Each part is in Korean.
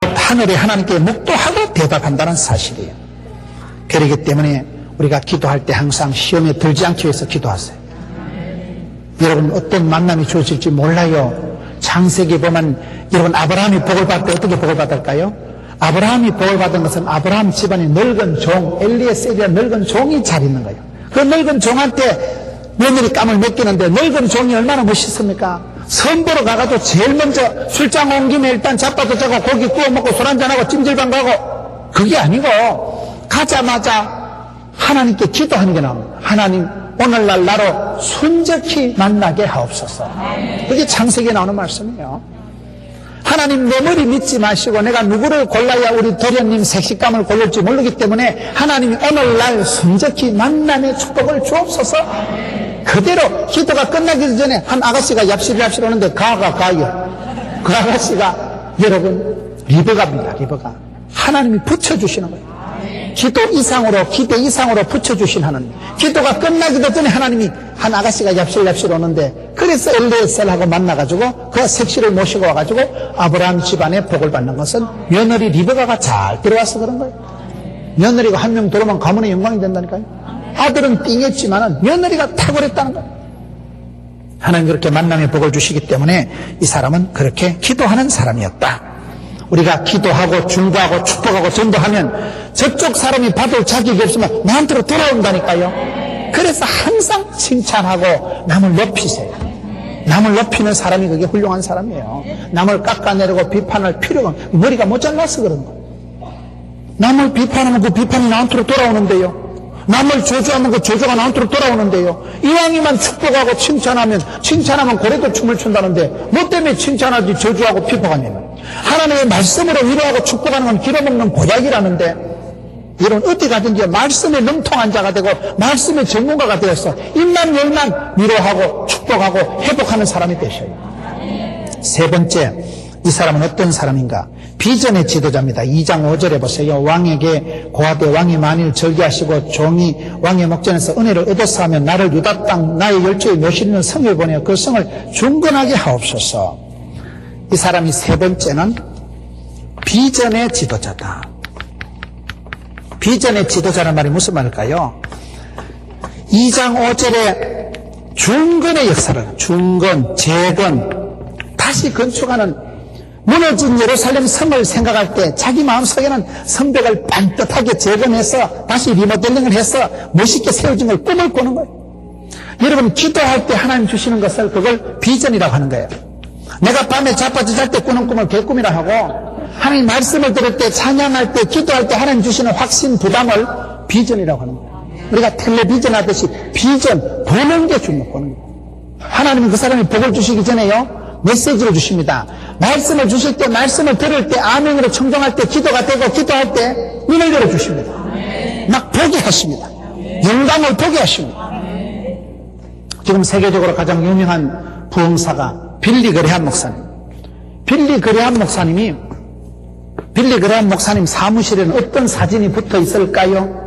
하늘에 하나님께 묵도하고 대답한다는 사실이에요. 그렇기 때문에 우리가 기도할 때 항상 시험에 들지 않기 위해서 기도하세요. 여러분 어떤 만남이 주어질지 몰라요. 창세기 보면 여러분 아브라함이 복을 받을 때 어떻게 복을 받을까요? 아브라함이 복을 받은 것은 아브라함 집안의 늙은 종 엘리에셀이라는 늙은 종이 잘 있는 거예요. 그 늙은 종한테 며느리 감을 맡기는데 늙은 종이 얼마나 멋있습니까? 선보러 가가지고 제일 먼저 출장 온 김에 일단 잡아도 자고 고기 구워 먹고 술 한잔하고 찜질방 가고, 그게 아니고 가자마자 하나님께 기도하는 게 나옵니다. 하나님 오늘날 나로 순적히 만나게 하옵소서. 그게 창세기에 나오는 말씀이에요. 하나님 내 머리 믿지 마시고 내가 누구를 골라야 우리 도련님 색식감을 고를지 모르기 때문에 하나님이 오늘날 순적히 만남의 축복을 주옵소서. 그대로 기도가 끝나기 전에 한 아가씨가 얍실 오는데 가요. 그 아가씨가 여러분 리버가입니다. 리버가. 하나님이 붙여주시는 거예요. 기도 이상으로 붙여주신 하나님. 기도가 끝나기도 전에 하나님이 한 아가씨가 얍실 오는데, 그래서 엘리에셀하고 만나가지고 그 색시를 모시고 와가지고 아브라함 집안에 복을 받는 것은 며느리 리브가가 잘 들어와서 그런 거예요. 며느리가 한 명 들어오면 가문의 영광이 된다니까요. 아들은 띵했지만은 며느리가 탁월했다는 거예요. 하나님 그렇게 만남의 복을 주시기 때문에 이 사람은 그렇게 기도하는 사람이었다. 우리가 기도하고 중보하고 축복하고 전도하면 저쪽 사람이 받을 자격이 없으면 나한테로 돌아온다니까요. 그래서 항상 칭찬하고 남을 높이세요. 남을 높이는 사람이 그게 훌륭한 사람이에요. 남을 깎아내리고 비판할 필요가 없어요. 머리가 모자라서 그런 거예요. 남을 비판하면 그 비판이 나한테로 돌아오는데요. 남을 저주하면 그 저주가 나한테로 돌아오는데요. 이왕이만 축복하고 칭찬하면 고래도 춤을 춘다는데 뭐 때문에 칭찬하지 저주하고 비판하냐면, 하나님의 말씀으로 위로하고 축복하는 건 길어먹는 보약이라는데, 이런 어디 가든지 말씀에 능통한 자가 되고 말씀의 전문가가 되어서 입만 열만 위로하고 축복하고 회복하는 사람이 되셔요. 세 번째, 이 사람은 어떤 사람인가? 비전의 지도자입니다. 2장 5절에 보세요. 왕에게 고하되 왕이 만일 절기하시고 종이 왕의 목전에서 은혜를 얻었사 하면 나를 유다 땅 나의 열조의 묘실 있는 성을 보내어 그 성을 중건하게 하옵소서. 이 사람이 세 번째는 비전의 지도자다. 비전의 지도자란 말이 무슨 말일까요? 2장 5절에 중건의 역사를, 중건, 재건, 다시 건축하는, 무너진 예루살렘 성을 생각할 때 자기 마음속에는 성벽을 반듯하게 재건해서 다시 리모델링을 해서 멋있게 세워진 걸 꿈을 꾸는 거예요. 여러분 기도할 때 하나님 주시는 것을 그걸 비전이라고 하는 거예요. 내가 밤에 자빠져 잘 때 꾸는 꿈을 개꿈이라 하고, 하나님 말씀을 들을 때, 찬양할 때, 기도할 때 하나님 주시는 확신, 부담을 비전이라고 하는 거예요. 우리가 텔레비전 하듯이 비전, 보는 게 중요한 거예요. 하나님은 그 사람이 복을 주시기 전에요, 메시지를 주십니다. 말씀을 주실 때, 말씀을 들을 때, 아멘으로 청정할 때, 기도가 되고, 기도할 때 눈을 열어주십니다. 막 보게 하십니다. 영광을 보게 하십니다. 지금 세계적으로 가장 유명한 부흥사가 빌리 그레함 목사님. 빌리 그레함 목사님 사무실에는 어떤 사진이 붙어 있을까요?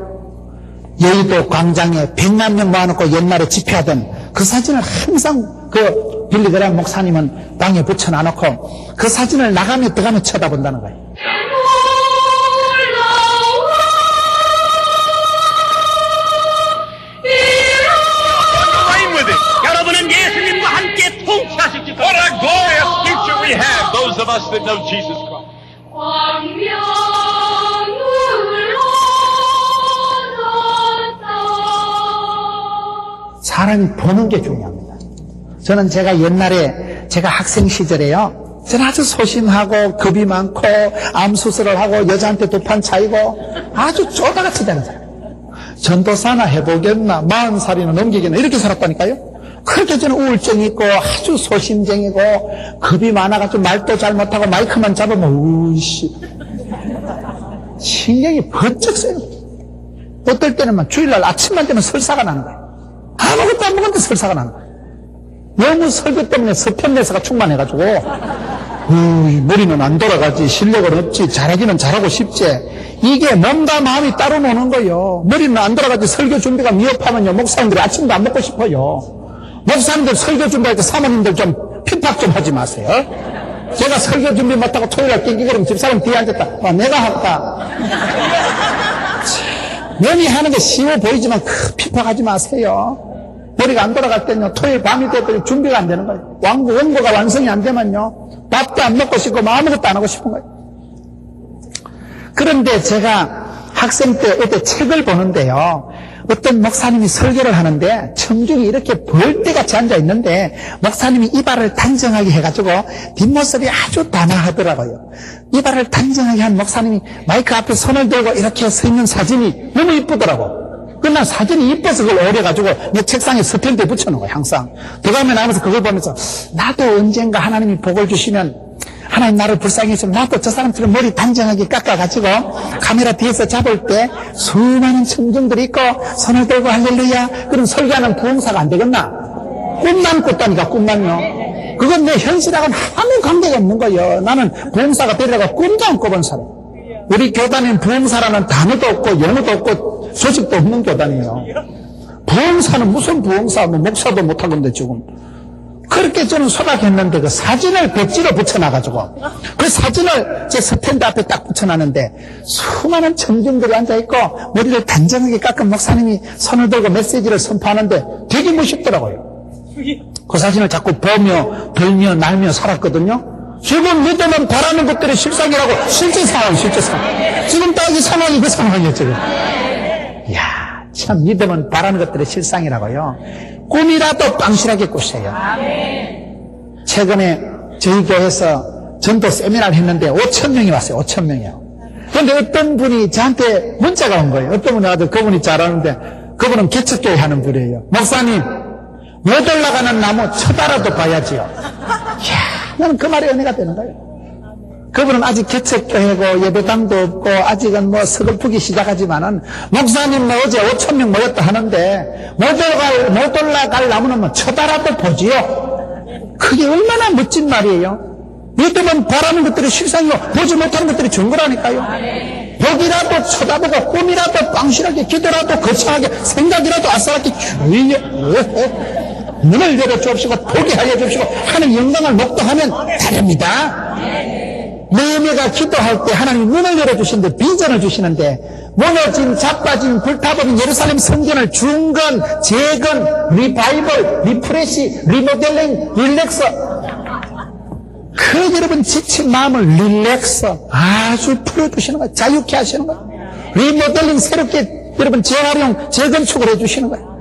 여의도 광장에 100만 명 모아놓고 옛날에 집회하던 그 사진을 항상 그 빌리 그레함 목사님은 방에 붙여놔놓고 그 사진을 나가며 들어가며 쳐다본다는 거예요. 여러분은 예수님과 함께 통치하실 What a glorious future we have, those of us that know Jesus Christ. 사람이 보는 게 중요합니다. 저는 제가 학생 시절에요, 저는 아주 소심하고 겁이 많고 암수술을 하고 여자한테 두 판 차이고 아주 쪼다같이 되는 사람. 전도사나 해보겠나, 40살이나 넘기겠나 이렇게 살았다니까요. 그렇게 저는 우울증이 있고 아주 소심쟁이고 겁이 많아가지고 말도 잘 못하고 마이크만 잡으면 우이씨 신경이 번쩍 써요. 어떨 때는 주일날 아침만 되면 설사가 나는 거예요. 아무것도 안 먹었는데 설사가 나는 거예요. 너무 설교 때문에 서편내서가 충만해가지고 머리는 안 돌아가지, 실력은 없지, 잘하기는 잘하고 싶지, 이게 몸과 마음이 따로 노는 거예요. 머리는 안 돌아가지 설교 준비가 미흡하면요 목사님들이 아침도 안 먹고 싶어요. 목사님들 설교 준비할 때 사모님들 좀 핍박 좀 하지 마세요. 제가 설교 준비 못하고 토요일날 낑기거리면 집사람 뒤에 앉았다. 내가 할까? 면이 하는 게 쉬워 보이지만 핍박하지 마세요. 머리가 안 돌아갈 때는요, 토요일 밤이 되더니 준비가 안 되는 거예요. 원고가 완성이 안 되면요, 밥도 안 먹고 싶고 아무것도 안 하고 싶은 거예요. 그런데 제가 학생 때 어때 책을 보는데요, 어떤 목사님이 설교를 하는데 청중이 이렇게 벌떼같이 앉아 있는데 목사님이 이발을 단정하게 해가지고 뒷모습이 아주 단아하더라고요. 이발을 단정하게 한 목사님이 마이크 앞에 손을 들고 이렇게 서 있는 사진이 너무 이쁘더라고. 그난 사진이 이뻐서 그걸 오려가지고 내 책상에 스탠드에 붙여놓은 거예요. 항상 들어가면 나면서 그걸 보면서 나도 언젠가 하나님이 복을 주시면, 하나님 나를 불쌍히 했으면 나도 저 사람처럼 머리 단정하게 깎아가지고 카메라 뒤에서 잡을 때 수많은 청중들이 있고 손을 들고 할렐루야, 그럼 설교하는 부흥사가 안 되겠나? 꿈만 꿨다니까. 꿈만요. 그건 내 현실하고는 아무 관계가 없는 거예요. 나는 부흥사가 되려고 꿈도 안 꿔본 사람. 우리 교단엔 부흥사라는 단어도 없고 용어도 없고 소식도 없는 교단이에요. 부흥사는 무슨 부흥사, 목사도 못하건데 지금. 그렇게 저는 소박했는데 그 사진을 백지로 붙여놔가지고 그 사진을 제 스탠드 앞에 딱 붙여놨는데 수많은 청중들이 앉아있고 머리를 단정하게 깎은 목사님이 손을 들고 메시지를 선포하는데 되게 멋있더라고요. 그 사진을 자꾸 보며 들며 날며 살았거든요. 지금 믿으면 바라는 것들이 실상이라고. 실제 상황. 지금 딱 이 상황이 그 상황이에요, 지금. 이야, 참 믿으면 바라는 것들이 실상이라고요. 꿈이라도 빵실하게 꾸세요. 최근에 저희 교회에서 전도 세미나를 했는데 5,000명이 왔어요. 5,000명이요. 그런데 어떤 분이 저한테 문자가 온 거예요. 어떤 분이 와도 그분이 잘하는데 그분은 개척교회 하는 분이에요. 목사님, 못 올라가는 나무 쳐다라도 봐야지요. 이야, 나는 그 말이 은혜가 되는 거예요. 그분은 아직 개척교회고 예배당도 없고 아직은 서글프기 시작하지만은 목사님 어제 5,000명 모였다 하는데 못 올라갈 나무는 쳐다라도 보지요. 그게 얼마나 멋진 말이에요. 믿으면 바라는 것들이 실상이고 보지 못하는 것들이 증거라니까요. 보기라도 쳐다보고 꿈이라도 빵실하게 기도라도 거창하게 생각이라도 아싸랗게 주여 눈을 열어 주옵시고 보게 하여 주옵시고 하는 영광을 목도하면 다릅니다. 느헤미야가 기도할 때 하나님 눈을 열어주시는데 비전을 주시는데 무너진 자빠진 불타버린 예루살렘 성전을 중건, 재건, 리바이벌, 리프레시, 리모델링, 릴렉서, 그 여러분 지친 마음을 릴렉서 아주 풀어주시는 거예요. 자유케 하시는 거예요. 리모델링 새롭게 여러분 재활용, 재건축을 해주시는 거예요.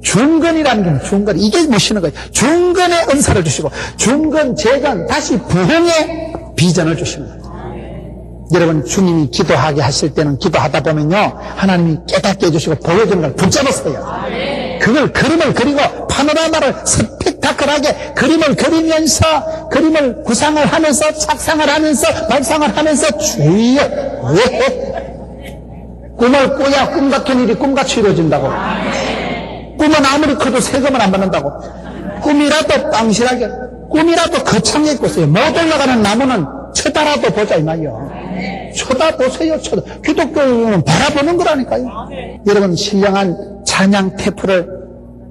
중건이라는 게 중건, 이게 멋있는 거예요. 중건의 은사를 주시고 중건, 재건, 다시 부흥의 비전을 주시는 거예요. 여러분 주님이 기도하게 하실 때는 기도하다 보면요 하나님이 깨닫게 해주시고 보여주는 걸 붙잡으세요. 그걸 그림을 그리고 파노라마를 스펙타클하게 그림을 그리면서 그림을 구상을 하면서 착상을 하면서 발상을 하면서 주여 꿈을 꿔야 꿈 같은 일이 꿈같이 이루어진다고. 꿈은 아무리 커도 세금을 안 받는다고. 꿈이라도 빵실하게, 꿈이라도 거창하게 꿨어요. 못 올라가는 나무는 쳐다라도 보자 이 말이요. 쳐다보세요. 기독교는 바라보는 거라니까요. 여러분 신령한 찬양 테이프를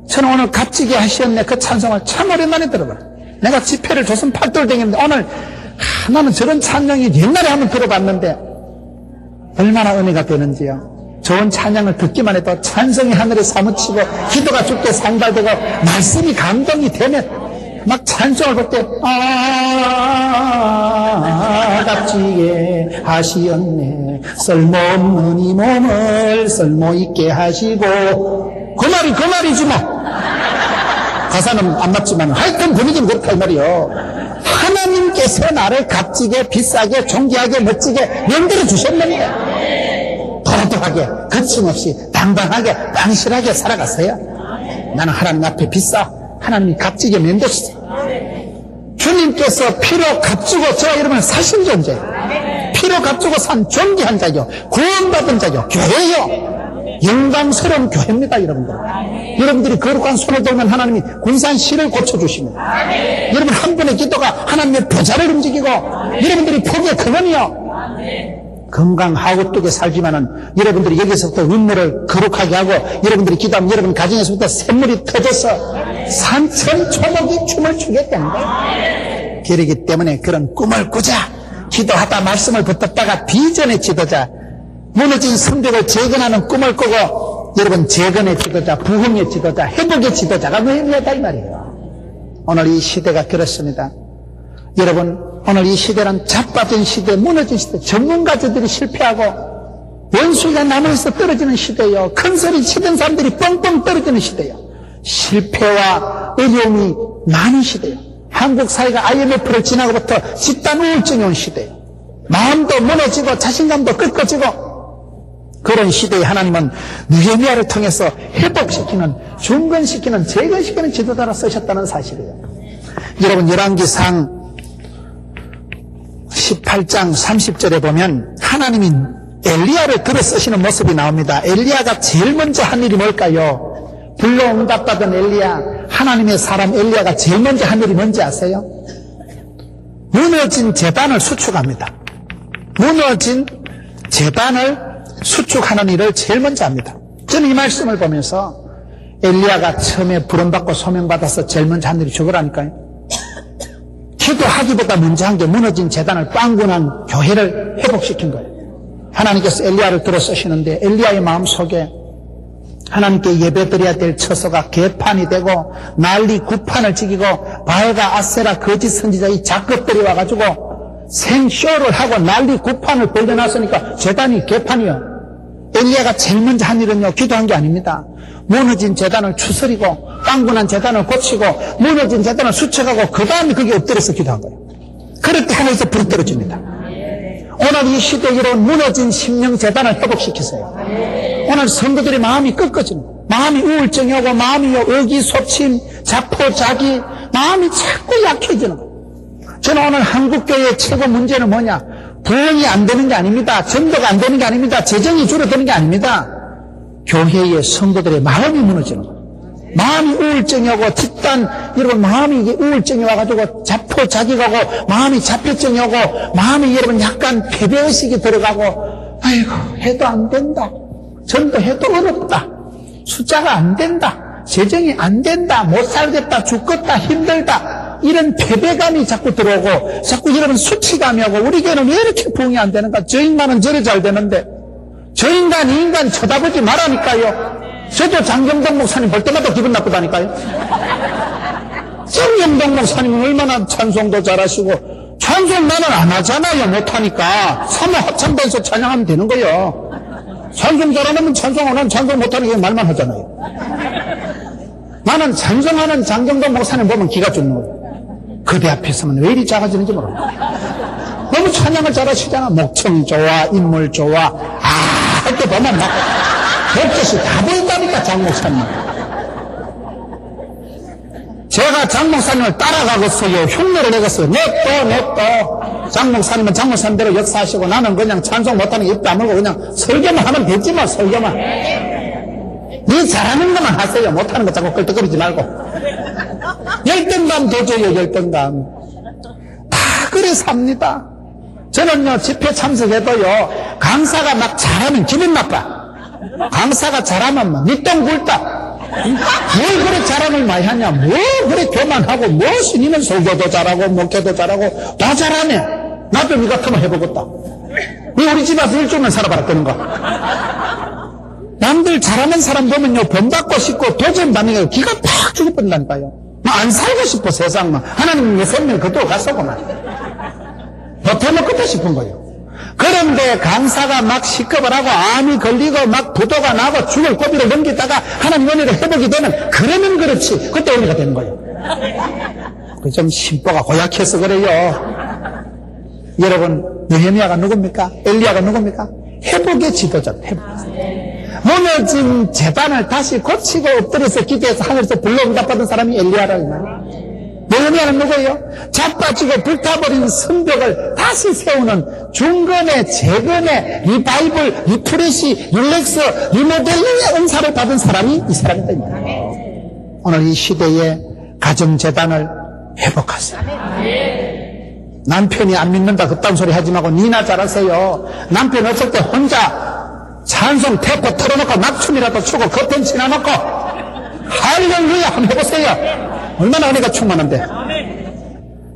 저는 오늘 값지게 하셨네. 그 찬송을 참 오랜만에 들어봐요. 내가 집회를 조선 팔도를 다녔는데 오늘 나는 저런 찬양이 옛날에 한번 들어봤는데 얼마나 은혜가 되는지요. 좋은 찬양을 듣기만 해도 찬성이 하늘에 사무치고 기도가 주께 상달되고 말씀이 감동이 되면 막 찬송을 볼 때 값지게 하시었네. 쓸모없는 이 몸을 쓸모있게 하시고 그 말이지 뭐. 가사는 안 맞지만 하여튼 분위기는 그렇다 이 말이요. 하나님께서 나를 값지게 비싸게 존귀하게 멋지게 만들어 주셨느냐. 도도하게 거침없이 당당하게 방실하게 살아갔어요. 나는 하나님 앞에 비싸. 하나님이 값지게 만드셨어요. 주님께서 피로 값주고 저와 여러분을 사신 존재예요. 피로 값주고 산 존귀한 자요, 구원받은 자요, 교회요. 영광스러운 교회입니다, 여러분들. 여러분들이 거룩한 손을 들면 하나님이 군산 시를 고쳐주십니다. 여러분 한 분의 기도가 하나님의 보좌를 움직이고 여러분들이 복의 근원이요. 건강하고 뜨게 살지만은 여러분들이 여기서부터 눈물을 거룩하게 하고 여러분들이 기도하면 여러분 가정에서부터 샘물이 터져서 산천초목이 춤을 추게 됩니다. 그러기 때문에 그런 꿈을 꾸자. 기도하다 말씀을 붙잡다가 비전의 지도자, 무너진 성벽을 재건하는 꿈을 꾸고, 여러분 재건의 지도자, 부흥의 지도자, 회복의 지도자가 느헤미야다 이 말이에요. 오늘 이 시대가 그렇습니다. 여러분, 오늘 이 시대는 자빠진 시대, 무너진 시대, 전문가들이 실패하고 원수가 나무에서 떨어지는 시대예요. 큰 소리 치던 사람들이 뻥뻥 떨어지는 시대예요. 실패와 어려움이 많은 시대예요. 한국 사회가 IMF를 지나고부터 집단 우울증이 온 시대예요. 마음도 무너지고 자신감도 꺾어지고, 그런 시대에 하나님은 느헤미야를 통해서 회복시키는, 중건시키는, 재건시키는 지도자로 쓰셨다는 사실이에요. 여러분, 열왕기상 18장 30절에 보면 하나님이 엘리야를 들어 쓰시는 모습이 나옵니다. 엘리야가 제일 먼저 한 일이 뭘까요? 불러응답받은 엘리야, 하나님의 사람 엘리야가 제일 먼저 한 일이 뭔지 아세요? 무너진 제단을 수축합니다. 무너진 제단을 수축하는 일을 제일 먼저 합니다. 저는 이 말씀을 보면서 엘리야가 처음에 부름받고 소명받아서 제일 먼저 한 일이 저거라니까요. 기도하기보다 먼저 한 게 무너진 제단을 빵군한 교회를 회복시킨 거예요. 하나님께서 엘리야를 들어 쓰시는데 엘리야의 마음속에 하나님께 예배드려야 될 처소가 개판이 되고 난리 구판을 지기고 바알과 아세라 거짓 선지자 이 작것들이 와가지고 생쇼를 하고 난리 구판을 벌려놨으니까 제단이 개판이요. 엘리야가 제일 먼저 한 일은요, 기도한 게 아닙니다. 무너진 제단을 추스리고 빵군한 제단을 고치고 무너진 제단을 수축하고 그 다음에 거기에 엎드려서 기도한 거예요. 그럴 때 하늘에서 불이 떨어집니다. 오늘 이 시대에 이런 무너진 심령 제단을 회복시키세요. 오늘 성도들의 마음이 꺾어집니다. 마음이 우울증이 오고 마음이 의기소침, 자포자기, 마음이 자꾸 약해지는 거예요. 저는 오늘 한국교회의 최고 문제는 뭐냐? 부흥이 안 되는 게 아닙니다. 전도가 안 되는 게 아닙니다. 재정이 줄어드는 게 아닙니다. 교회의 성도들의 마음이 무너지는 거예요. 마음이 우울증이 오고 집단, 여러분 마음이 이게 우울증이 와가지고 자포자기가 오고 마음이 자폐증이 오고 마음이 여러분 약간 패배의식이 들어가고 아이고 해도 안 된다. 전도해도 어렵다. 숫자가 안 된다. 재정이 안 된다. 못 살겠다. 죽겠다. 힘들다. 이런 패배감이 자꾸 들어오고 자꾸 여러분 수치감이 오고 우리 교회는 왜 이렇게 부흥이 안 되는가? 저 인간은 저래 잘 되는데 저 인간 이 인간 쳐다보지 말라니까요. 저도 장경동 목사님 볼 때마다 기분 나쁘다니까요. 장경동 목사님은 얼마나 찬송도 잘하시고 찬송 나는 안 하잖아요. 못하니까 사모 합창단에서 찬양하면 되는 거예요. 찬송 잘하면 찬송하고 난 찬송 못하는 게 말만 하잖아요. 나는 찬송하는 장경동 목사님 보면 기가 죽는 거예요. 그대 앞에 서면 왜 이리 작아지는지 모르겠어요. 너무 찬양을 잘하시잖아. 목청 좋아, 인물 좋아, 할 때 보면 막 별뜻이 다 보인다니까, 장 목사님. 제가 장 목사님을 따라가겠어요. 흉내를 내겠어요. 냅둬. 장 목사님은 장 목사님대로 역사하시고 나는 그냥 찬송 못하는 게 입 다물고 그냥 설교만 하면 되지 뭐, 설교만. 네 잘하는 것만 하세요. 못하는 거 자꾸 끌떡거리지 말고. 열등감 도저히 열등감. 다 그래 삽니다. 저는요, 집회 참석해도요, 강사가 막 잘하면 기분 나빠. 강사가 잘하면 막 밑동 굴다. 뭘 그래 자랑을 많이 하냐? 뭐 그래 교만하고, 무엇이 니는 설교도 잘하고, 목회도 잘하고, 다 잘하네. 나도 니 같으면 해보겠다. 왜 우리 집 와서 일주일만 살아봐라, 그런 거. 남들 잘하는 사람 보면요, 본받고 싶고, 도전 받는 게 기가 팍 죽을 뻔한다니까요. 안 살고 싶어, 세상만. 하나님 내 생명 그대로 갔어구나. 버텨먹고 싶은 거예요. 그런데 강사가 막 시급을 하고 암이 걸리고 막 부도가 나고 죽을 고비를 넘기다가 하나님 은혜로 회복이 되면 그러면 그렇지. 그때 은혜가 되는 거예요. 좀 심보가 고약해서 그래요. 여러분, 느헤미야가 누굽니까? 엘리야가 누굽니까? 회복의 지도자. 회복. 무너진 제단을 다시 고치고 엎드려서 기도해서 하늘에서 불러응답받은 사람이 엘리야라는 말이에요. 느헤미야는 누구예요? 자빠지고 불타버린 성벽을 다시 세우는 중건의, 재건의, 리바이블, 리프레시, 릴렉스, 리모델링의 은사를 받은 사람이 이 사람이다. 오늘 이 시대의 가정재단을 회복하세요. 남편이 안 믿는다 그딴 소리 하지 말고 니나 잘하세요. 남편 없을 때 혼자 찬송 테이프 틀어놓고 낙춤이라도 추고 커튼 치나놓고 할렐루야 한번 해보세요. 얼마나 은혜가 충만한데.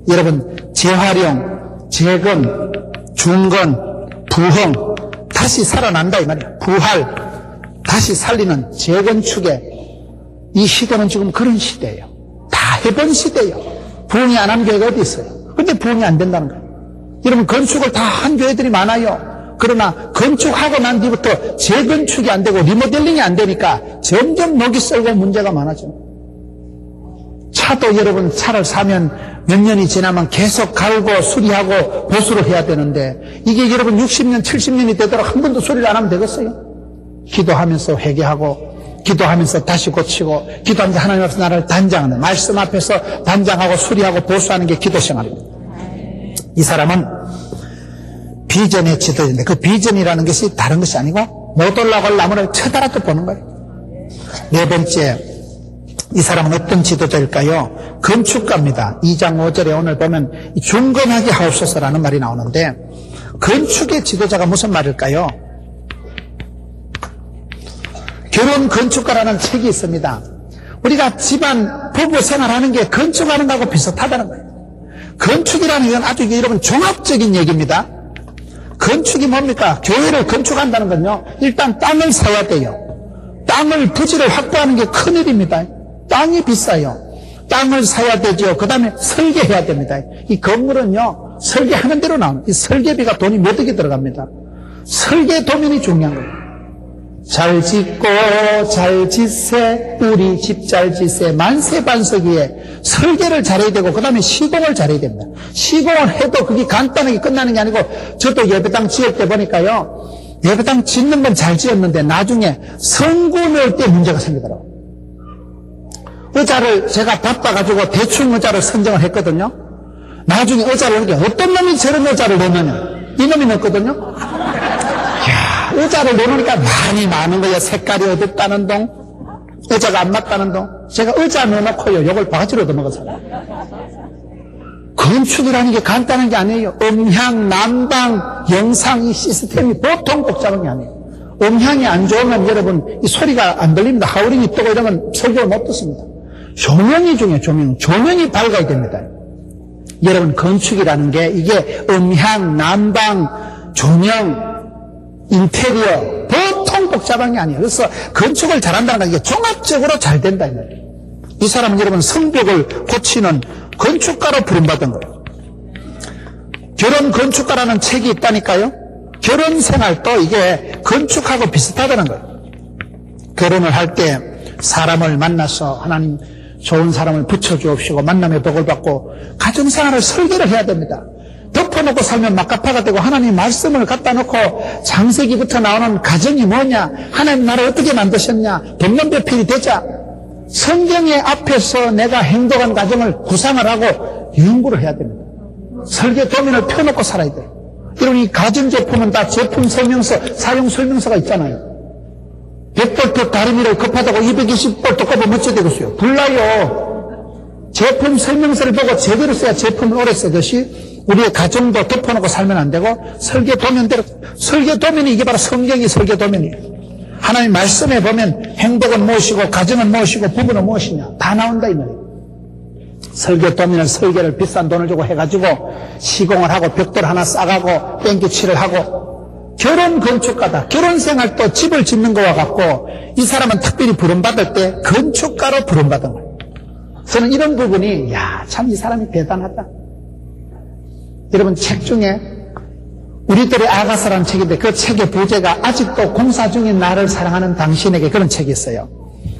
여러분, 재활용, 재건, 중건, 부흥, 다시 살아난다 이 말이에요. 부활, 다시 살리는 재건축의 이 시대는 지금 그런 시대예요. 다 해본 시대예요. 부흥이 안 한 교회가 어디 있어요? 근데 부흥이 안 된다는 거예요. 여러분, 건축을 다 한 교회들이 많아요. 그러나 건축하고 난 뒤부터 재건축이 안 되고 리모델링이 안 되니까 점점 녹이 썰고 문제가 많아져요. 차도 여러분, 차를 사면 몇 년이 지나면 계속 갈고 수리하고 보수를 해야 되는데 이게 여러분 60년, 70년이 되도록 한 번도 수리를 안 하면 되겠어요? 기도하면서 회개하고 기도하면서 다시 고치고 기도하면서 하나님 앞에서 나를 단장하는, 말씀 앞에서 단장하고 수리하고 보수하는 게 기도 생활입니다. 이 사람은 비전의 지도자인데 그 비전이라는 것이 다른 것이 아니고 못 올라갈 나무를 쳐다라도 보는 거예요. 네 번째, 이 사람은 어떤 지도자일까요? 건축가입니다. 2장 5절에 오늘 보면 중건하게 하옵소서라는 말이 나오는데 건축의 지도자가 무슨 말일까요? 결혼 건축가라는 책이 있습니다. 우리가 집안 부부 생활하는 게 건축하는 거하고 비슷하다는 거예요. 건축이라는 건 아주 여러분 종합적인 얘기입니다. 건축이 뭡니까? 교회를 건축한다는 건요, 일단 땅을 사야 돼요. 땅을 부지를 확보하는 게 큰일입니다. 땅이 비싸요. 땅을 사야 되죠. 그 다음에 설계해야 됩니다. 이 건물은요, 설계하는 대로 나옵니다. 이 설계비가 돈이 몇 억이 들어갑니다. 설계 도면이 중요한 거예요. 잘 짓고 잘 짓세, 우리 집 잘 짓세, 만세반석위에 설계를 잘해야 되고 그 다음에 시공을 잘해야 됩니다. 시공을 해도 그게 간단하게 끝나는 게 아니고, 저도 예배당 지을 때 보니까요, 예배당 짓는 건 잘 지었는데 나중에 성구 넣을 때 문제가 생기더라고요. 의자를 제가 바빠가지고 대충 의자를 선정을 했거든요. 나중에 의자를 넣게 어떤 놈이 저런 의자를 넣느냐, 이놈이 넣었거든요. 의자를 넣으니까 많이 많은 거예요. 색깔이 어둡다는 동, 의자가 안 맞다는 동. 제가 의자 넣어놓고요, 요걸 바가지로 얻어먹었어요. 건축이라는 게 간단한 게 아니에요. 음향, 난방, 영상, 이 시스템이 보통 복잡한 게 아니에요. 음향이 안 좋으면 여러분 이 소리가 안 들립니다. 하우링이 뜨고 이러면 설교를 못 듣습니다. 조명이 중요해요. 조명이 밝아야 됩니다. 여러분, 건축이라는 게 이게 음향, 난방, 조명, 인테리어, 보통 복잡한 게 아니에요. 그래서 건축을 잘한다는 게 종합적으로 잘 된다 이 말이에요. 이 사람은 여러분 성벽을 고치는 건축가로 부름받은 거예요. 결혼 건축가라는 책이 있다니까요. 결혼 생활도 이게 건축하고 비슷하다는 거예요. 결혼을 할 때 사람을 만나서 하나님 좋은 사람을 붙여주옵시고 만남의 복을 받고 가정생활을 설계를 해야 됩니다. 덮어놓고 살면 막가파가 되고 하나님 말씀을 갖다 놓고 창세기부터 나오는 가정이 뭐냐, 하나님 나를 어떻게 만드셨냐, 백년배필이 되자 성경의 앞에서 내가 행동한 가정을 구상을 하고 연구를 해야 됩니다. 설계 도면을 펴놓고 살아야 돼요. 이런 이 가전제품은 다 제품 설명서, 사용 설명서가 있잖아요. 100볼트 다리미를 급하다고 220볼트 꼽으면 어찌 되겠어요? 불나요. 제품 설명서를 보고 제대로 써야 제품을 오래 쓰듯이 우리의 가정도 덮어놓고 살면 안 되고 설계 도면대로, 설계 도면이 이게 바로 성경이 설계 도면이에요. 하나님 말씀에 보면 행복은 무엇이고 가정은 무엇이고 부부는 무엇이냐 다 나온다 이 말이에요. 설계 도면을 설계를 비싼 돈을 주고 해가지고 시공을 하고 벽돌 하나 싸가고 뺑기칠을 하고 결혼 건축가다. 결혼 생활도 집을 짓는 거와 같고 이 사람은 특별히 부름받을 때 건축가로 부름받은 거예요. 저는 이런 부분이 참 이 사람이 대단하다. 여러분 책 중에 우리들의 아가서라는 책인데 그 책의 부제가 아직도 공사 중인 나를 사랑하는 당신에게 그런 책이 있어요.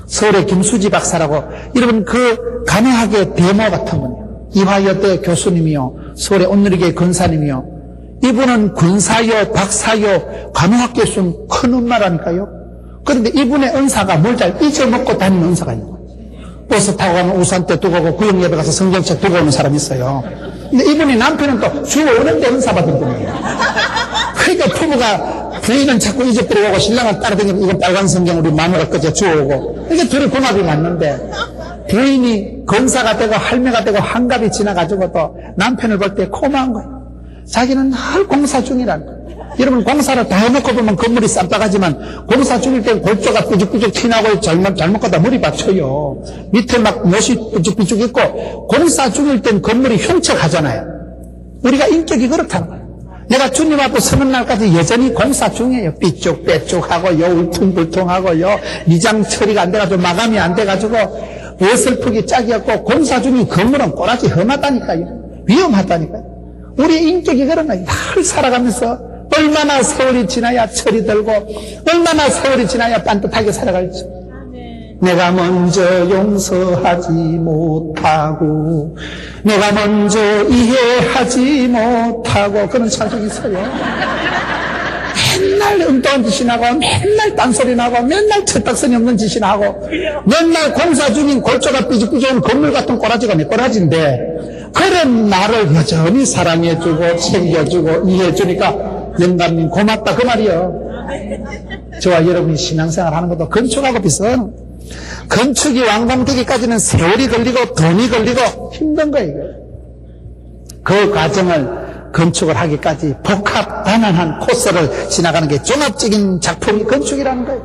서울의 김수지 박사라고 여러분 그 간회학의 대모 같은 분이에요. 이화여대 교수님이요. 서울의 온누리교회 권사님이요. 이분은 군사요, 박사요, 간호학 교수는 큰 은마라니까요. 그런데 이분의 은사가 뭘 잘 잊어먹고 다니는 은사가 있는 거예요. 버스 타고 가면 우산 때 두고 오고 구역 예배 가서 성경책 두고 오는 사람이 있어요. 근데 이분이 남편은 또 주 오는데 은사 받은 분이에요. 그러니까 부부가 부인은 자꾸 잊어버리고 오고 신랑은 따라다니고 이건 빨간 성경 우리 마누라 거제 주워오고 이게 둘이 궁합이 맞는데 부인이 권사가 되고 할매가 되고 한갑이 지나가지고 또 남편을 볼 때 고마운 거예요. 자기는 늘 공사 중이라는 거예요. 여러분 공사를 다 해놓고 보면 건물이 쌈박하지만 공사 중일 때 골조가 삐죽삐죽 튀나고 잘못 가다 머리 받쳐요. 밑에 막 못이 삐죽삐죽 있고 공사 중일 땐 건물이 흉측하잖아요. 우리가 인격이 그렇다는 거예요. 내가 주님 앞에 서는 날까지 여전히 공사 중이에요. 삐쭉빼쭉하고요, 울퉁불퉁하고요, 미장 처리가 안 돼가지고 마감이 안 돼가지고 어설프기 짝이 없고 공사 중인 건물은 꼬라지 험하다니까요. 위험하다니까요. 우리의 인격이 그런 거예요. 늘 살아가면서 얼마나 세월이 지나야 철이 들고 얼마나 세월이 지나야 빤듯하게 살아갈지. 내가 먼저 용서하지 못하고 내가 먼저 이해하지 못하고 그런 찬송이 있어요. 맨날 엉뚱한 짓이 나고 맨날 딴소리 나고 맨날 철딱선이 없는 짓이 나고 맨날 공사 중인 골조가 삐죽삐죽한 건물 같은 꼬라지가 내 꼬라지인데 그런 나를 여전히 사랑해주고 챙겨주고 이해해주니까 영감님 고맙다 그 말이요. 저와 여러분이 신앙생활 하는 것도 건축하고 비슷해요. 건축이 완공되기까지는 세월이 걸리고 돈이 걸리고 힘든 거예요. 그 과정을 건축을 하기까지 복합 단단한 코스를 지나가는 게 종합적인 작품이 건축이라는 거예요.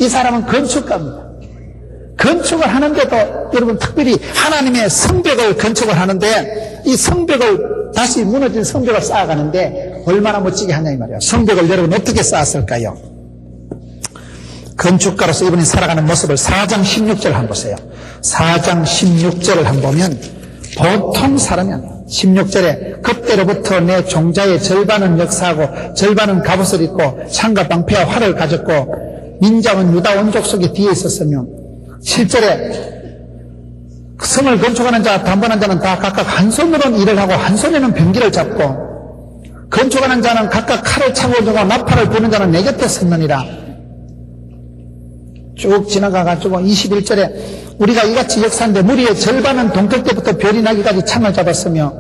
이 사람은 건축가입니다. 건축을 하는데도 여러분 특별히 하나님의 성벽을 건축을 하는데 이 성벽을 다시 무너진 성벽을 쌓아가는데 얼마나 멋지게 하냐 이 말이에요. 성벽을 여러분 어떻게 쌓았을까요? 건축가로서 이분이 살아가는 모습을 4장 16절 한번 보세요. 4장 16절을 한번 보면 보통 사람이 아니에요. 16절에 그때로부터 내 종자의 절반은 역사하고 절반은 갑옷을 입고 창과 방패와 활을 가졌고 민장은 유다 원족 속에 뒤에 있었으며 7절에 성을 건축하는 자, 단번한 자는 다 각각 한 손으로는 일을 하고 한 손에는 병기를 잡고 건축하는 자는 각각 칼을 차고 들고 나팔을 부는 자는 내 곁에 섰느니라. 쭉 지나가가지고 21절에 우리가 이같이 역사하는데 무리의 절반은 동틀 때부터 별이 나기까지 창을 잡았으며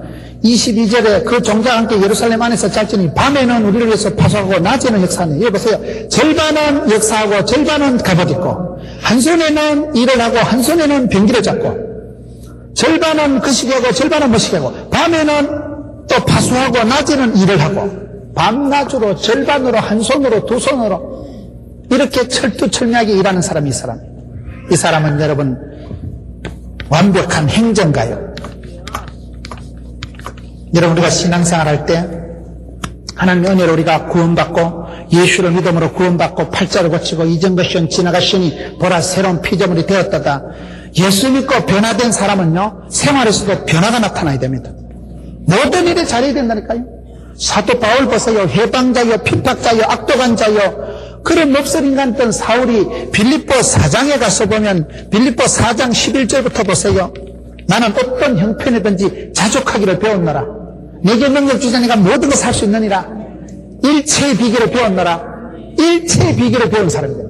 22절에 그 종자와 함께 예루살렘 안에서 짤지니 밤에는 우리를 위해서 파수하고 낮에는 역사하네. 여기 보세요. 절반은 역사하고 절반은 갑옷 입고 한 손에는 일을 하고 한 손에는 병기를 잡고 절반은 그 시기하고 절반은 뭐 시기하고 밤에는 또 파수하고 낮에는 일을 하고 밤낮으로 절반으로 한 손으로 두 손으로 이렇게 철두철미하게 일하는 사람이 이 사람은 여러분 완벽한 행정가요. 여러분 우리가 신앙생활 할 때 하나님의 은혜로 우리가 구원받고 예수를 믿음으로 구원받고 팔자를 고치고 이전 것이 지나가 시니 보라 새로운 피조물이 되었다가 예수 믿고 변화된 사람은요 생활에서도 변화가 나타나야 됩니다. 모든 일에 잘해야 된다니까요. 사도 바울 보세요. 해방자요 핍박자요 악도간자요 그런 몹쓸 인간던 사울이 빌립보 4장에 가서 보면 빌립보 4장 11절부터 보세요. 나는 어떤 형편이든지 자족하기를 배웠노라. 내게 능력 주자니까 모든 것을 할 수 있느니라. 일체의 비결을 배웠노라. 일체의 비결을 배운 사람입니다.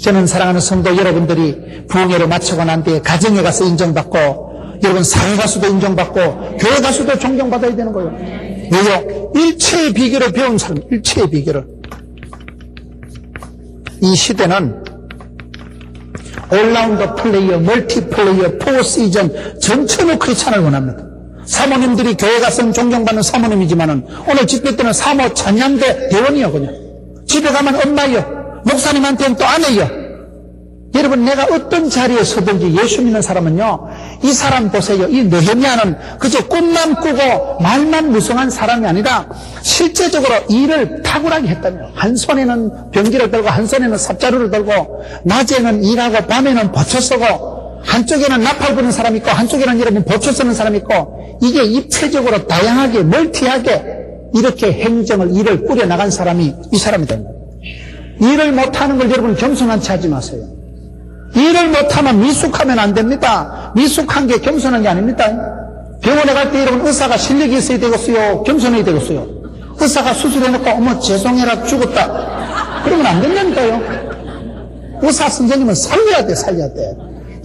저는 사랑하는 성도 여러분들이 부흥회를 마치고 난 뒤에 가정에 가서 인정받고 여러분 사회 가수도 인정받고 교회 가수도 존경받아야 되는 거예요. 왜요? 일체의 비결을 배운 사람, 일체의 비결을. 이 시대는 올라운더 플레이어, 멀티플레이어, 포시전, 전천후 크리스찬을 원합니다. 사모님들이 교회 가서는 존경받는 사모님이지만은 오늘 집회 때는 사모 찬양대 대원이요 그냥. 집에 가면 엄마요. 목사님한테는 또 아내요. 여러분 내가 어떤 자리에 서든지 예수 믿는 사람은요 이 사람 보세요. 이 느헤미야는 그저 꿈만 꾸고 말만 무성한 사람이 아니라 실제적으로 일을 탁월하게 했다며. 한 손에는 병기를 들고 한 손에는 삽자루를 들고 낮에는 일하고 밤에는 보초 쓰고 한쪽에는 나팔 부는 사람이 있고 한쪽에는 여러분 보초 쓰는 사람이 있고 이게 입체적으로 다양하게 멀티하게 이렇게 행정을 일을 꾸려나간 사람이 이 사람이 됩니다. 일을 못하는 걸 여러분 겸손한 체 하지 마세요. 일을 못하면 미숙하면 안 됩니다. 미숙한 게 겸손한 게 아닙니다. 병원에 갈 때 여러분 의사가 실력이 있어야 되겠어요? 겸손해야 되겠어요? 의사가 수술해놓고 어머 죄송해라 죽었다 그러면 안 된다니까요. 의사 선생님은 살려야 돼.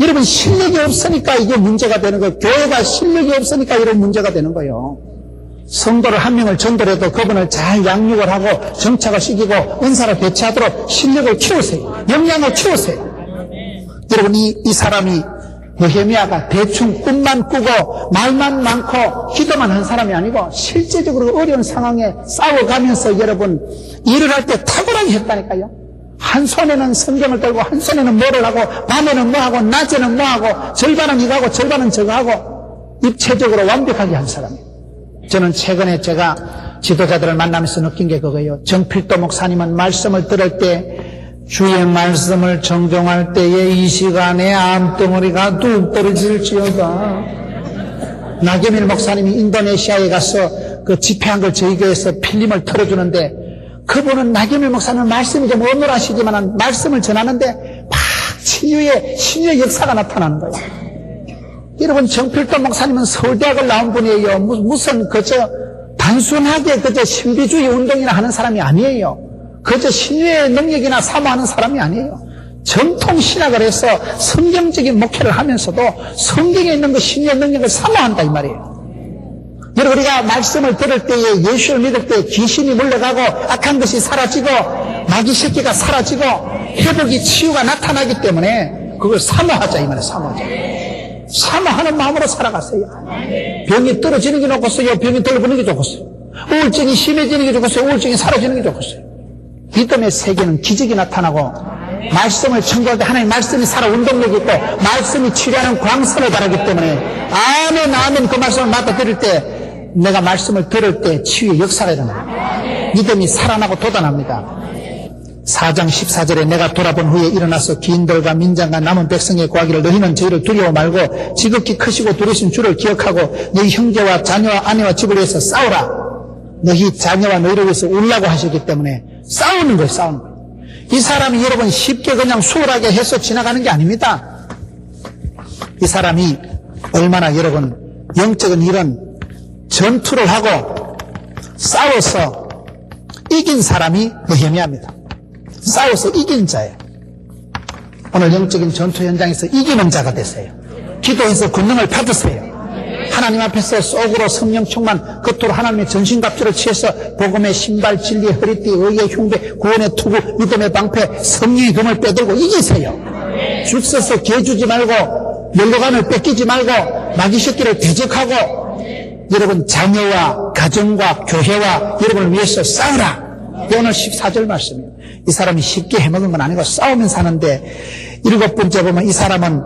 여러분 실력이 없으니까 이게 문제가 되는 거예요. 교회가 실력이 없으니까 이런 문제가 되는 거예요. 성도를 한 명을 전도해도 그분을 잘 양육을 하고 정착을 시키고 은사를 배치하도록 실력을 키우세요. 역량을 키우세요. 여러분 이 사람이 느헤미야가 대충 꿈만 꾸고 말만 많고 기도만 한 사람이 아니고 실제적으로 어려운 상황에 싸워가면서 여러분 일을 할 때 탁월하게 했다니까요. 한 손에는 성경을 들고 한 손에는 뭐를 하고 밤에는 뭐하고 낮에는 뭐하고 절반은 이거하고 절반은 저거하고 입체적으로 완벽하게 한 사람이에요. 저는 최근에 제가 지도자들을 만나면서 느낀 게 그거예요. 정필도 목사님은 말씀을 들을 때 주의 말씀을 정정할 때에 이 시간에 암덩어리가 뚝 떨어질지어다. 나경일 목사님이 인도네시아에 가서 그 집회한 걸 저희 교회에서 필름을 틀어주는데 그분은 나경일 목사님은 말씀이 좀 어눌하시지만 말씀을 전하는데 막 신유의 역사가 나타나는 거예요. 여러분 정필도 목사님은 서울대학을 나온 분이에요. 무슨 그저 단순하게 그저 신비주의 운동이나 하는 사람이 아니에요. 그저 신유의 능력이나 사모하는 사람이 아니에요. 전통 신학을 해서 성경적인 목회를 하면서도 성경에 있는 그 신유의 능력을 사모한다 이 말이에요. 여러분 우리가 말씀을 들을 때에 예수를 믿을 때 귀신이 물러가고 악한 것이 사라지고 마귀 새끼가 사라지고 회복이 치유가 나타나기 때문에 그걸 사모하자 이 말이에요. 사모하자. 사모하는 마음으로 살아가세요. 병이 떨어지는 게 좋겠어요? 병이 떨어지는 게 좋겠어요? 우울증이 심해지는 게 좋겠어요? 우울증이 사라지는 게 좋겠어요? 믿음의 세계는 기적이 나타나고 말씀을 청구할 때 하나님 말씀이 살아 운동력이 있고 말씀이 치료하는 광선을 바라기 때문에 아멘 아멘 그 말씀을 받아들일 때 내가 말씀을 들을 때 치유의 역사가 일어나요. 믿음이 살아나고 돋아납니다. 4장 14절에 내가 돌아본 후에 일어나서 기인들과 민장과 남은 백성에 구하기를 너희는 저희를 두려워 말고 지극히 크시고 두려우신 주를 기억하고 너희 형제와 자녀와 아내와 집을 위해서 싸우라. 너희 자녀와 너희를 위해서 울라고 하셨기 때문에 싸우는 거예요. 싸우는 거예요. 이 사람이 여러분 쉽게 그냥 수월하게 해서 지나가는 게 아닙니다. 이 사람이 얼마나 여러분 영적인 이런 전투를 하고 싸워서 이긴 사람이 느헤미야입니다. 싸워서 이긴 자예요. 오늘 영적인 전투 현장에서 이기는 자가 되세요. 기도해서 권능을 받으세요. 하나님 앞에서 속으로 성령 충만, 겉으로 하나님의 전신갑주를 취해서 복음의 신발, 진리의 허리띠, 의의 흉배, 구원의 투구, 믿음의 방패, 성령의 금을 빼들고 이기세요. 줄 서서 개주지 말고 연료관을 뺏기지 말고 마귀 새끼를 대적하고 여러분 자녀와 가정과 교회와 여러분을 위해서 싸우라. 오늘 14절 말씀이에요. 이 사람이 쉽게 해먹은 건 아니고 싸우면서 사는데 7번째 보면 이 사람은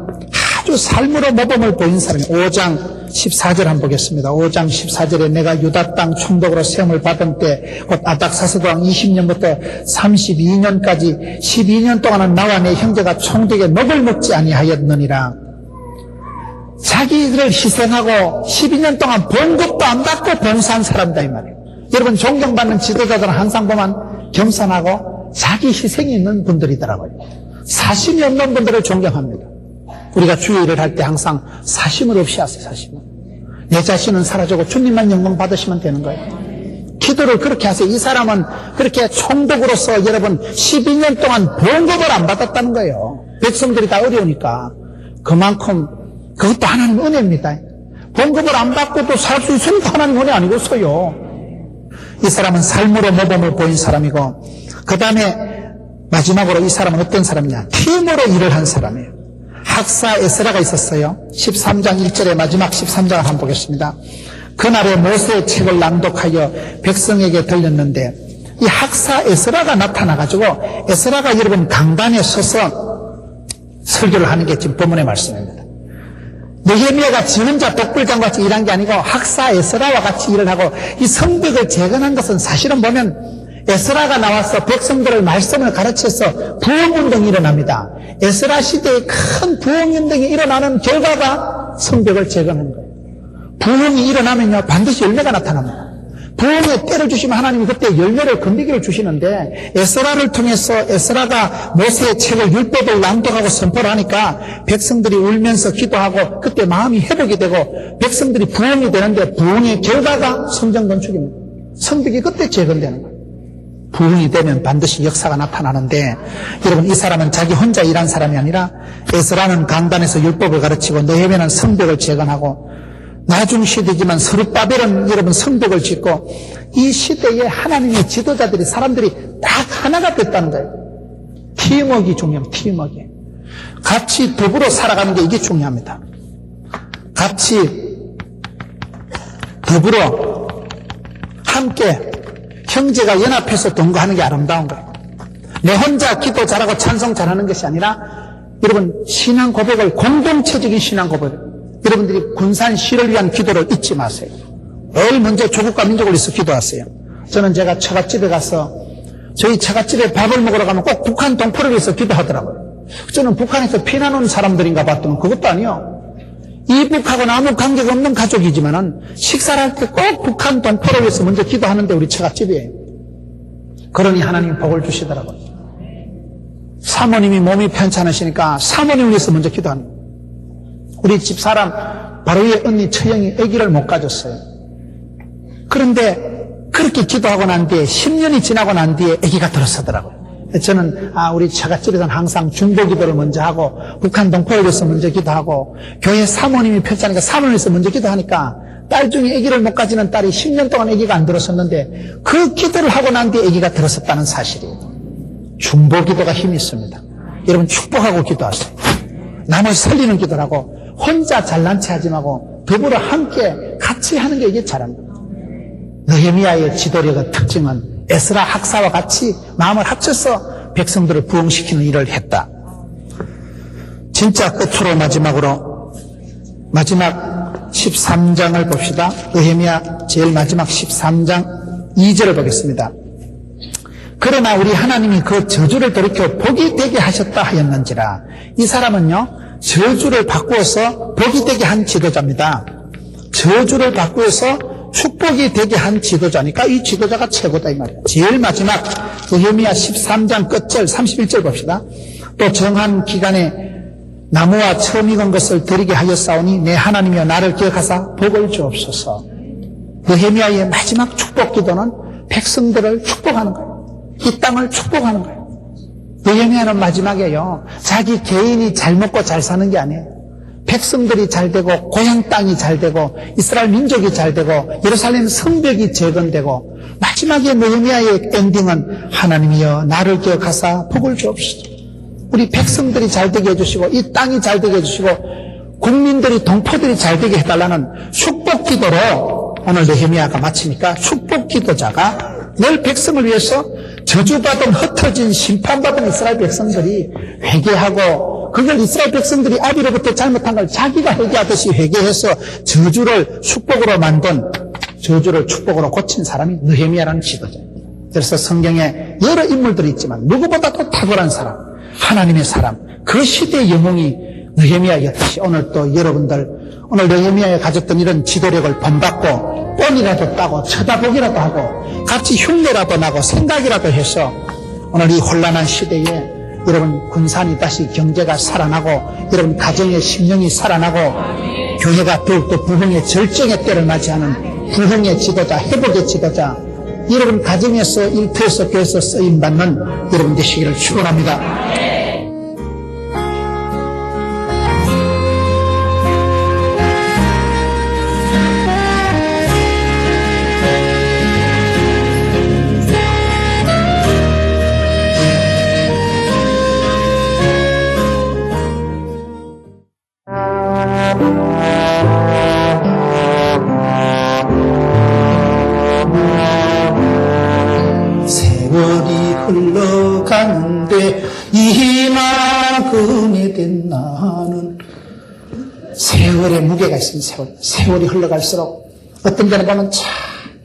아주 삶으로 모범을 보인 사람이에요. 5장 14절 한번 보겠습니다. 5장 14절에 내가 유다 땅 총독으로 세움을 받은 때 곧 아닥사스도 왕 20년부터 32년까지 12년 동안은 나와 내 형제가 총독의 먹을 먹지 아니하였느니라. 자기들을 희생하고 12년 동안 본 것도 안 받고 봉사한 사람이다 이 말이에요. 여러분 존경받는 지도자들은 항상 보면 겸손하고 자기 희생이 있는 분들이더라고요. 사심이 없는 분들을 존경합니다. 우리가 주의 일을 할 때 항상 사심을 없이 하세요. 사심을. 내 자신은 사라지고 주님만 영광 받으시면 되는 거예요. 기도를 그렇게 하세요. 이 사람은 그렇게 총독으로서 여러분 12년 동안 봉급을 안 받았다는 거예요. 백성들이 다 어려우니까. 그만큼 그것도 하나님 은혜입니다. 봉급을 안 받고도 살 수 있으니까 하나님 은혜 아니겠어요. 이 사람은 삶으로 모범을 보인 사람이고 그 다음에 마지막으로 이 사람은 어떤 사람이냐. 팀으로 일을 한 사람이에요. 학사 에스라가 있었어요. 13장 1절에 마지막 13장을 한번 보겠습니다. 그날에 모세의 책을 낭독하여 백성에게 들렸는데 이 학사 에스라가 나타나가지고 에스라가 여러분 강단에 서서 설교를 하는 게 지금 본문의 말씀입니다. 느헤미야가 지 혼자 독불장과 같이 일한 게 아니고 학사 에스라와 같이 일을 하고 이 성벽을 재건한 것은 사실은 보면 에스라가 나와서 백성들을 말씀을 가르쳐서 부흥운동이 일어납니다. 에스라 시대에 큰 부흥운동이 일어나는 결과가 성벽을 재건하는 거예요. 부흥이 일어나면요 반드시 열매가 나타납니다. 부흥에 때를 주시면 하나님이 그때 열매를 건디기를 주시는데 에스라를 통해서 에스라가 모세의 책을 율법을 낭독하고 선포를 하니까 백성들이 울면서 기도하고 그때 마음이 회복이 되고 백성들이 부흥이 되는데 부흥의 결과가 성전 건축입니다. 성벽이 그때 재건되는 거예요. 부흥이 되면 반드시 역사가 나타나는데 여러분 이 사람은 자기 혼자 일한 사람이 아니라 에스라는 강단에서 율법을 가르치고 느헤미야는 성벽을 재건하고 나중 시대지만 스룹바벨은 여러분 성벽을 짓고 이 시대에 하나님의 지도자들이 사람들이 딱 하나가 됐다는 거예요. 팀워크가 중요합니다. 팀워크. 같이 더불어 살아가는 게 이게 중요합니다. 같이 더불어 함께 형제가 연합해서 동거하는 게 아름다운 거예요. 내 혼자 기도 잘하고 찬송 잘하는 것이 아니라 여러분 신앙 고백을 공동체적인 신앙 고백, 여러분들이 군산 시를 위한 기도를 잊지 마세요. 늘 먼저 조국과 민족을 위해서 기도하세요. 저는 제가 처갓집에 가서 저희 처갓집에 밥을 먹으러 가면 꼭 북한 동포를 위해서 기도하더라고요. 저는 북한에서 피난 온 사람들인가 봤더니 그것도 아니요. 이북하고는 아무 관계가 없는 가족이지만은 식사를 할 때 꼭 북한 동포를 위해서 먼저 기도하는데 우리 처갓집이에요. 그러니 하나님 복을 주시더라고요. 사모님이 몸이 편찮으시니까 사모님을 위해서 먼저 기도하는 거예요. 우리 집사람 바로 위에 언니 처형이 아기를 못 가졌어요. 그런데 그렇게 기도하고 난 뒤에 10년이 지나고 난 뒤에 아기가 들어서더라고요. 저는 우리 처갓집에서는 항상 중보 기도를 먼저 하고 북한 동포를 위해서 먼저 기도하고 교회 사모님이 편찮으니까 사모님을 위해서 먼저 기도하니까 딸 중에 아기를 못 가지는 딸이 10년 동안 아기가 안 들었었는데 그 기도를 하고 난 뒤에 아기가 들었었다는 사실이에요. 중보 기도가 힘이 있습니다. 여러분 축복하고 기도하세요. 남을 살리는 기도를 하고 혼자 잘난 체 하지 말고 더불어 함께 같이 하는 게 이게 잘합니다. 느헤미야의 지도력의 특징은 에스라 학사와 같이 마음을 합쳐서 백성들을 부흥시키는 일을 했다. 진짜 끝으로 마지막 13장을 봅시다. 느헤미야 제일 마지막 13장 2절을 보겠습니다. 그러나 우리 하나님이 그 저주를 돌이켜 복이 되게 하셨다 하였는지라. 이 사람은요 저주를 바꾸어서 복이 되게 한 지도자입니다. 저주를 바꾸어서 축복이 되게 한 지도자니까 이 지도자가 최고다 이 말이에요. 제일 마지막 느헤미야 13장 끝절 31절 봅시다. 또 정한 기간에 나무와 처음 익은 것을 드리게 하였사오니 내 하나님이여 나를 기억하사 복을 주옵소서. 느헤미야의 마지막 축복 기도는 백성들을 축복하는 거예요. 이 땅을 축복하는 거예요. 느헤미야는 마지막에요 자기 개인이 잘 먹고 잘 사는 게 아니에요. 백성들이 잘 되고 고향 땅이 잘 되고 이스라엘 민족이 잘 되고 예루살렘 성벽이 재건되고 마지막에 느헤미야의 엔딩은 하나님이여 나를 기억하사 복을 주옵소서. 우리 백성들이 잘 되게 해주시고 이 땅이 잘 되게 해주시고 국민들이 동포들이 잘 되게 해달라는 축복 기도로 오늘 느헤미야가 마치니까 축복 기도자가 늘 백성을 위해서 저주받은 흩어진 심판받은 이스라엘 백성들이 회개하고 그걸 이스라엘 백성들이 아비로부터 잘못한 걸 자기가 회개하듯이 회개해서 저주를 축복으로 만든 저주를 축복으로 고친 사람이 느헤미야라는 지도자예요. 그래서 성경에 여러 인물들이 있지만 누구보다도 탁월한 사람, 하나님의 사람, 그 시대의 영웅이 느헤미야였듯이 오늘 또 여러분들 오늘 느헤미야에 가졌던 이런 지도력을 본받고 뻔이라도 따고 쳐다보기라도 하고 같이 흉내라도 나고 생각이라도 해서 오늘 이 혼란한 시대에 여러분 군산이 다시 경제가 살아나고 여러분 가정의 심령이 살아나고 교회가 더욱더 부흥의 절정의 때를 맞이하는 부흥의 지도자, 회복의 지도자, 여러분 가정에서 일터에서 교회에서 쓰임받는 여러분 되시기를 축원합니다. 세월이 흘러가는데 이만큼이 된 나는 세월의 무게가 있습니다. 세월이 흘러갈수록 어떤 데는 보면 참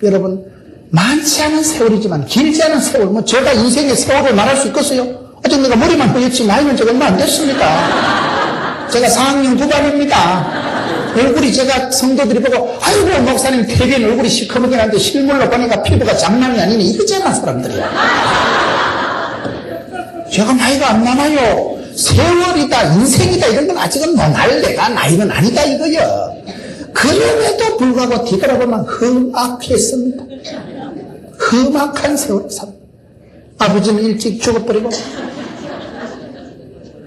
여러분 많지 않은 세월이지만 길지 않은 세월, 뭐 제가 인생의 세월을 말할 수 있겠어요? 아직 내가 머리만 허옇지 나이는 제가 얼마 안 됐습니까? 제가 4학년 9반입니다. 얼굴이 제가 성도들이 보고 아이고 목사님 대변 얼굴이 시커멓긴 한데 실물로 보니까 피부가 장난이 아니네 이러잖아 사람들이야. 제가 나이가 안 많아요. 세월이다 인생이다 이런 건 아직은 논할 내가 나이는 아니다 이거요. 그럼에도 불구하고 뒤돌아보면 험악했습니다. 험악한 세월을 삽니다. 아버지는 일찍 죽어버리고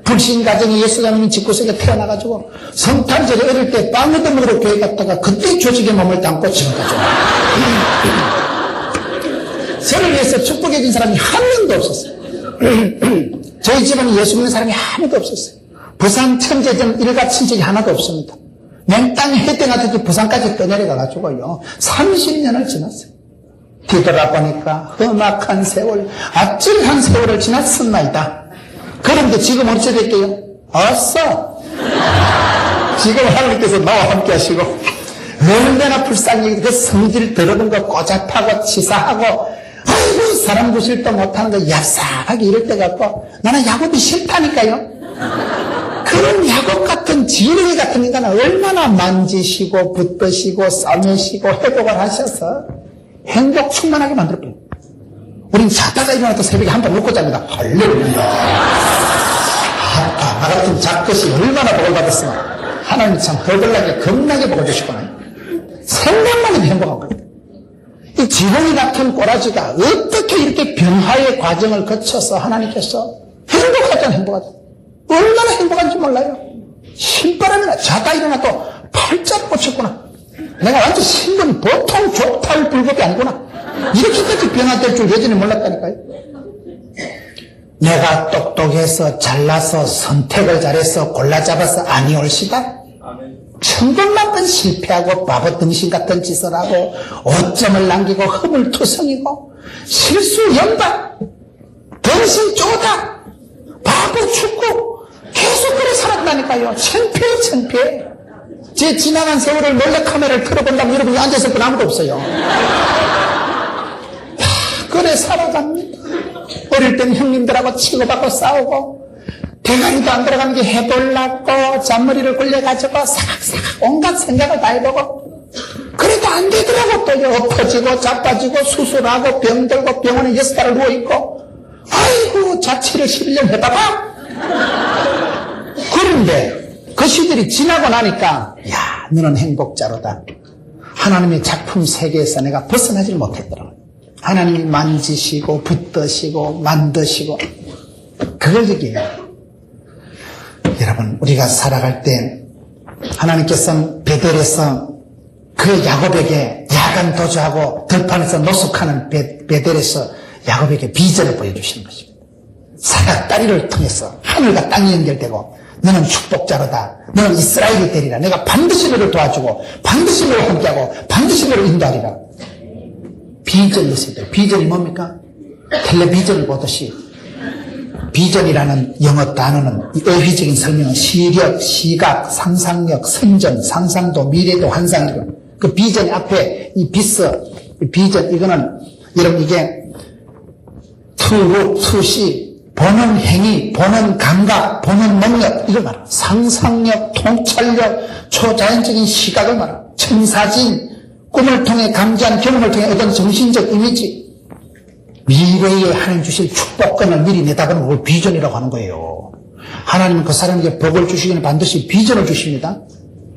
불신 가정에 예수님이 집구석에 태어나가지고 성탄절에 어릴 때 빵 얻어먹으러 교회 갔다가 그때 조직의 몸을 담고 지금까지 저를 위해서 축복해 준 사람이 한 명도 없었어요. 저희 집안에 예수 믿는 사람이 아무도 없었어요. 부산 천재전 일가 친척이 하나도 없습니다. 맨땅에 해등하듯이 부산까지 떠내려가가지고요. 30년을 지났어요. 뒤돌아보니까 험악한 세월, 아찔한 세월을 지났었나이다. 그런데 지금 어찌 될게요? 어서! 지금 하나님께서 나와 함께 하시고, 얼마나 불쌍히 그 성질 더러운 거 꼬잡하고 치사하고, 아이고, 사람 구실도 못하는 거 얍삽하게 이럴 때 같고, 나는 야곱이 싫다니까요. 그런 야곱 같은 지렁이 같은 인간은 얼마나 만지시고 붙드시고 싸매시고 회복을 하셔서 행복 충만하게 만들어버려요. 우린 자다가 일어나도 새벽에 한 번 먹고 잡니다. 할렐루야. 나 같은 작것이 얼마나 복을 받았으면 하나님 참 허벌나게 겁나게 복을 주시구나. 생각만 해도 행복한 거예요. 이 지렁이 같은 꼬라지가 어떻게 이렇게 변화의 과정을 거쳐서 하나님께서 행복하잖아. 얼마나 행복한지 몰라요. 신바람이나 자다 일어나도 팔자를 꽂혔구나. 내가 완전 신분 보통 족팔 불급이 아니구나. 이렇게까지 변화될 줄 예전에 몰랐다니까요. 내가 똑똑해서 잘나서 선택을 잘해서 골라잡아서 아니 올시다. 천번만 번 실패하고 바보 등신 같은 짓을 하고 오점을 남기고 허물투성이고 실수 연박 등신 쪼다 바보 죽고 계속 그래 살았다니까요. 창피해. 제 지나간 세월을 몰래카메라를 틀어본다면 여러분이 앉아있을 건 아무도 없어요. 그래 살아갑니다. 어릴 땐 형님들하고 치고받고 싸우고 대가리도 안 들어가는 게 해볼라고 잔머리를 굴려가지고 사각사각 온갖 생각을 다 해보고 그래도 안 되더라고. 또 엎어지고 자빠지고 수술하고 병들고 병원에 6달을 누워있고 아이고 자취를 11년 해봐봐. 그런데 그 시들이 지나고 나니까 야 너는 행복자로다. 하나님의 작품 세계에서 내가 벗어나질 못했더라. 하나님이 만지시고 붙드시고 만드시고 그걸 얘기해요. 여러분 우리가 살아갈 때 하나님께서는 베델에서 그 야곱에게 야간 도주하고 들판에서 노숙하는 베델에서 야곱에게 비전을 보여주시는 것입니다. 사닥다리를 통해서 하늘과 땅이 연결되고 너는 축복자로다. 너는 이스라엘이 되리라. 내가 반드시 너를 도와주고 반드시 너를 함께하고 반드시 너를 인도하리라. 비전이 있어야 돼요. 비전이 뭡니까? 텔레비전을 보듯이 비전이라는 영어 단어는 의휘적인 설명은 시력, 시각, 상상력, 선전, 상상도, 미래도, 환상이고 그 비전 앞에 이 비서, 비전 이거는 여러분 이게 투룩, 투시, 보는 행위, 보는 감각, 보는 능력 이걸 말합니다. 상상력, 통찰력, 초자연적인 시각을 말합니다. 청사진, 꿈을 통해 감지한 경험을 통해 얻은 정신적 이미지, 미래에 하나님 주실 축복권을 미리 내다보는 걸 비전이라고 하는 거예요. 하나님은 그 사람에게 복을 주시기는 반드시 비전을 주십니다.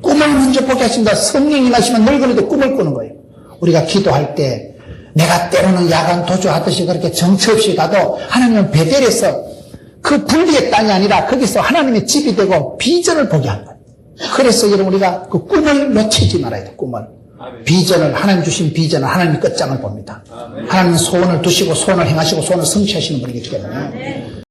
꿈을 먼저 보게 하십니다. 성령이 나시면 늙은이도 꿈을 꾸는 거예요. 우리가 기도할 때 내가 때로는 야간 도주하듯이 그렇게 정처 없이 가도 하나님은 베델에서 그 분리의 땅이 아니라 거기서 하나님의 집이 되고 비전을 보게 한 거예요. 그래서 여러분 우리가 그 꿈을 놓치지 말아야 돼요. 꿈을. 비전을 하나님 주신 비전을 하나님이 끝장을 봅니다. 하나님은 소원을 두시고 소원을 행하시고 소원을 성취하시는 분이기 때문에